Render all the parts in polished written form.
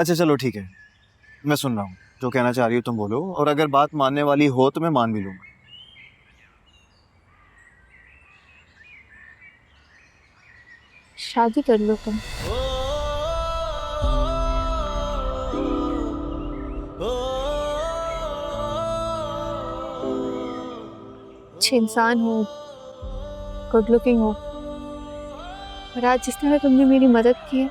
अच्छा चलो ठीक है, मैं सुन रहा हूँ। जो कहना चाह रही हो तुम बोलो, और अगर बात मानने वाली हो तो मैं मान भी लूंगा। शादी कर लो तुम। अच्छे इंसान हो, गुड लुकिंग हो, और आज जिस तरह तुमने मेरी मदद की है,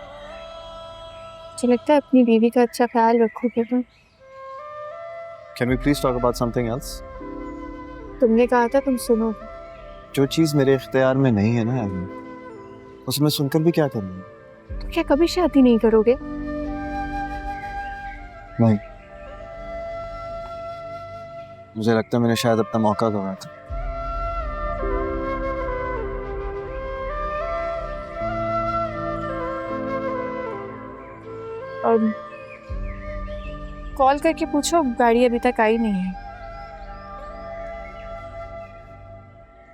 मुझे लगता है अपनी बीवी का अच्छा ख्याल रखोगे तुम। Can we please talk about something else? तुमने कहा था तुम सुनोगे। जो चीज मेरे इख्तियार में नहीं है ना, उसे मैं सुनकर भी क्या करूँगा? तो क्या कभी शादी नहीं करोगे? नहीं, मुझे लगता है मैंने शायद अपना मौका गंवाया था। और कॉल करके पूछो, गाड़ी अभी तक आई नहीं है।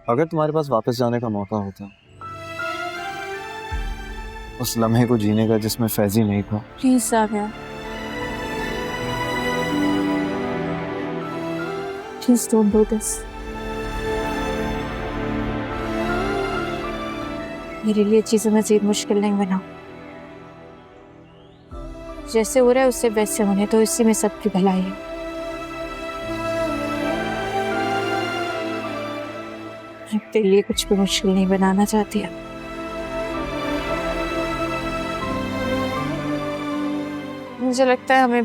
अगर तुम्हारे पास वापस जाने का मौका होता, उस लम्हे को जीने का जिसमें फैजी नहीं था। Please Savia, please don't do this. मेरे लिए चीजें मजीद मुश्किल नहीं बनाओ। जैसे हो रहा है उससे वैसे होने तो, इसी में सबकी भलाई है। मैं तेरे लिए कुछ भी मुश्किल नहीं बनाना चाहती है। मुझे लगता है हमें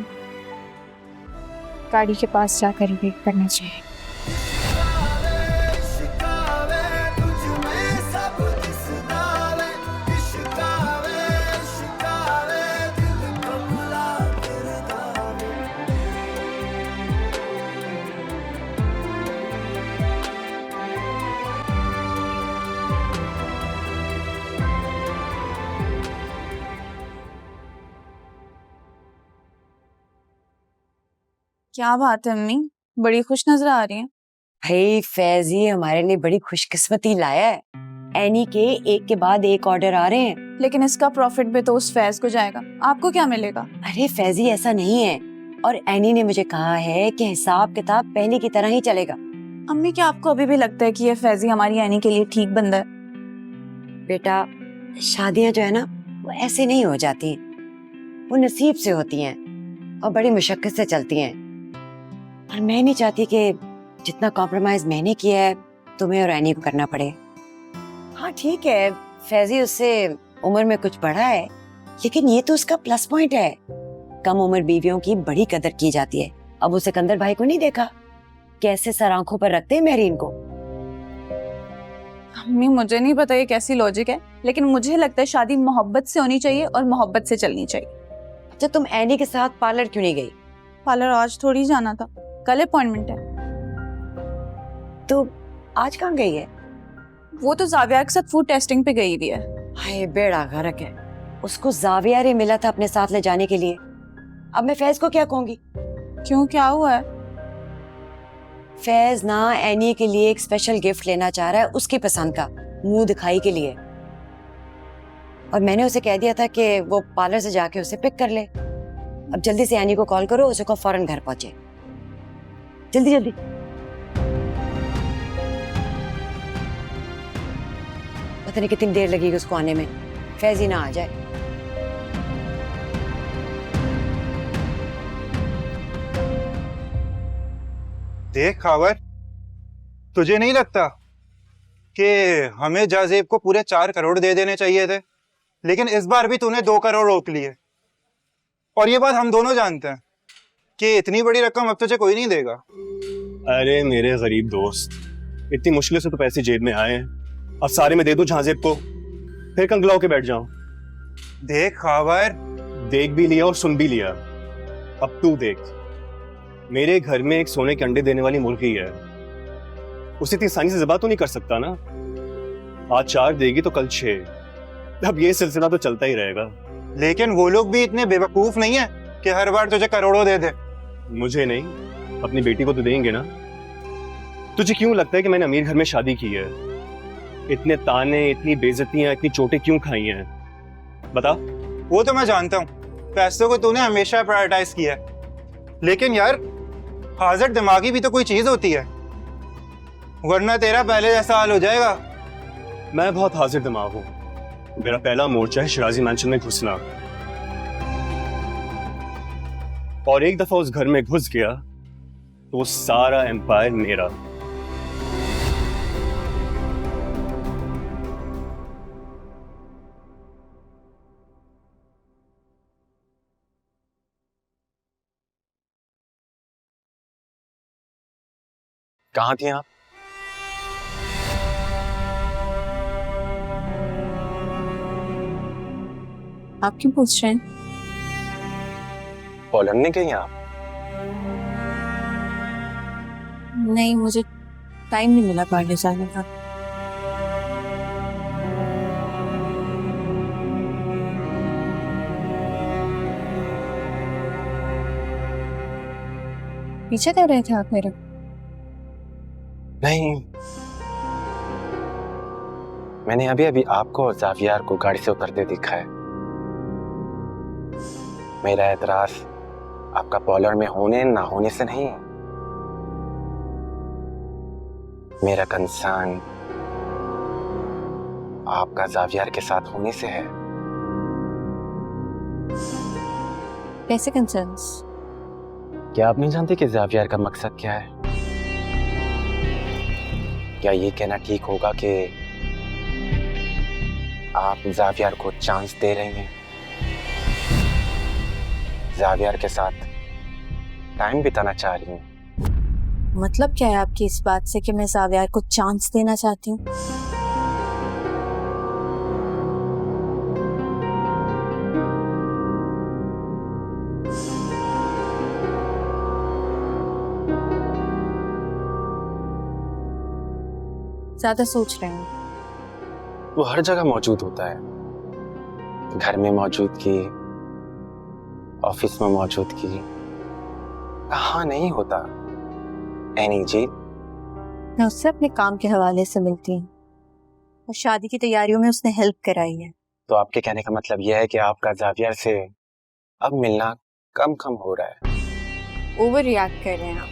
गाड़ी के पास जाकर ही वेट करना चाहिए। क्या बात है अम्मी, बड़ी खुश नजर आ रही हैं। भाई फैज ये हमारे लिए बड़ी खुशकिस्मती लाया है। एनी के एक के बाद एक ऑर्डर आ रहे हैं। लेकिन इसका प्रॉफिट भी तो उस फैज को जाएगा, आपको क्या मिलेगा? अरे फैजी ऐसा नहीं है, और एनी ने मुझे कहा है कि हिसाब किताब पहले की तरह ही चलेगा। अम्मी क्या आपको अभी भी लगता है कि ये फैजी हमारी एनी के लिए ठीक बंदा है? बेटा शादियां जो है ना वो ऐसे नहीं हो जाती, वो नसीब से होती हैं और बड़ी मुशक्कत से चलती हैं। और मैं नहीं चाहती कि जितना कॉम्प्रोमाइज मैंने किया है तुम्हें और एनी को करना पड़े। हाँ ठीक है, फैजी उससे उम्र में कुछ बड़ा है, लेकिन ये तो उसका प्लस पॉइंट है। कम उम्र बीवियों की बड़ी कदर की जाती है। अब उसे सिकंदर भाई को नहीं देखा कैसे सर आंखों पर रखते हैं मेहरीन को। अम्मी मुझे नहीं पता ये कैसी लॉजिक है, लेकिन मुझे लगता है शादी मोहब्बत से होनी चाहिए और मोहब्बत से चलनी चाहिए। अच्छा तुम एनी के साथ पार्लर क्यों नहीं गई? पार्लर आज थोड़ी जाना था, कल अपॉइंटमेंट है। तो आज कहाँ गई है? वो तो जाविया के साथ फूड टेस्टिंग पे गई हुई है। हाय बेड़ा गर्क है, उसको जाविया ही मिला था अपने साथ ले जाने के लिए। अब मैं फैज को क्या कहूंगी? क्यों, क्या हुआ है? फैज ना एनी के लिए एक स्पेशल गिफ्ट लेना चाह रहा है, उसकी पसंद का, मुंह दिखाई के लिए। और मैंने उसे कह दिया था कि वो पार्लर से जाके उसे पिक कर ले। अब जल्दी से एनी को कॉल करो, उसे को फौरन घर पहुंचे, जल्दी जल्दी। पता नहीं कितनी देर लगेगी उसको आने में, फैज ही ना आ जाए। देख खावर, तुझे नहीं लगता कि हमें जाजेब को पूरे 4 करोड़ दे देने चाहिए थे? लेकिन इस बार भी तूने 2 करोड़ रोक लिए। और ये बात हम दोनों जानते हैं कि इतनी बड़ी रकम अब तुझे कोई नहीं देगा। अरे मेरे गरीब दोस्त, इतनी मुश्किल से तो पैसे जेब में आए हैं, अब सारे में दे दो जाजेब को, फिर कंगलाओ के बैठ जाओ। देख खावर, देख भी लिया और सुन भी लिया, अब तू देख। मेरे घर में एक सोने के अंडे देने वाली मुर्गी है, उसे इतनी आसानी से ज़िबा तो नहीं कर सकता ना। आज 4 देगी तो कल 6, अब ये सिलसिला तो चलता ही रहेगा। लेकिन वो लोग भी इतने बेवकूफ नहीं है कि हर बार तुझे करोड़ों दे दे। मुझे नहीं, अपनी बेटी को तो देंगे ना। तुझे क्यों लगता है कि मैंने अमीर घर में शादी की है? इतने ताने, इतनी बेइज्जतियां, इतनी चोटें क्यों खाई हैं? बता। वो तो मैं जानता हूँ, पैसों को तूने हमेशा प्रायोरिटाइज किया है, लेकिन यार हाजिर दिमागी भी तो कोई चीज होती है, वरना तेरा पहले जैसा हाल हो जाएगा। मैं बहुत हाजिर दिमाग हूँ। मेरा पहला मोर्चा है शिराजी मैंशन में घुसना, और एक दफा उस घर में घुस गया तो वो सारा एम्पायर मेरा। कहाँ थे आप? आप क्यों पूछ रहे हैं? पोलैंड नहीं गई आप? नहीं, मुझे टाइम नहीं मिला पढ़ने जाने का। पीछे कर रहे थे आप मेरा? नहीं, मैंने अभी अभी आपको और जावियर को गाड़ी से उतरते देखा है। मेरा एतराज आपका पोलैंड में होने ना होने से नहीं है, मेरा कंसर्न आपका जावियर के साथ होने से है। कैसे कंसर्न्स? क्या आप नहीं जानते कि जावियर का मकसद क्या है? क्या ये कहना ठीक होगा कि आप जावियर को चांस दे रही हैं, जावियर के साथ टाइम बिताना चाह रही हैं? मतलब क्या है आपकी इस बात से कि मैं जावियर को चांस देना चाहती हूँ? ज्यादा सोच रहे हैं। वो हर जगह मौजूद होता है, घर में मौजूदगी, ऑफिस में मौजूदगी, कहाँ नहीं होता। एनी जी, मैं उससे अपने काम के हवाले से मिलती हूँ और शादी की तैयारियों में उसने हेल्प कराई है। तो आपके कहने का मतलब यह है कि आपका जावियर से अब मिलना कम कम हो रहा है? ओवर रिएक्ट कर रहे हैं आप।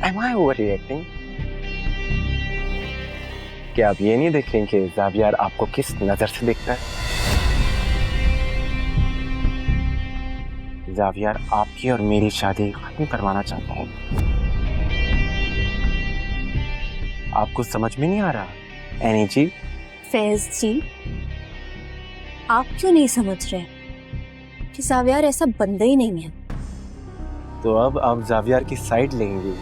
Am I overreacting? क्या आप ये नहीं देख रहे कि जावियर आपको किस नजर से देखता है? जावियर आपकी और मेरी शादी खत्म करवाना चाहता हूँ। आपको समझ में नहीं आ रहा? एनी जी, फैज जी, आप क्यों नहीं समझ रहे कि जावियर ऐसा बंदा ही नहीं है? तो अब आप जावियर की साइड लेंगी?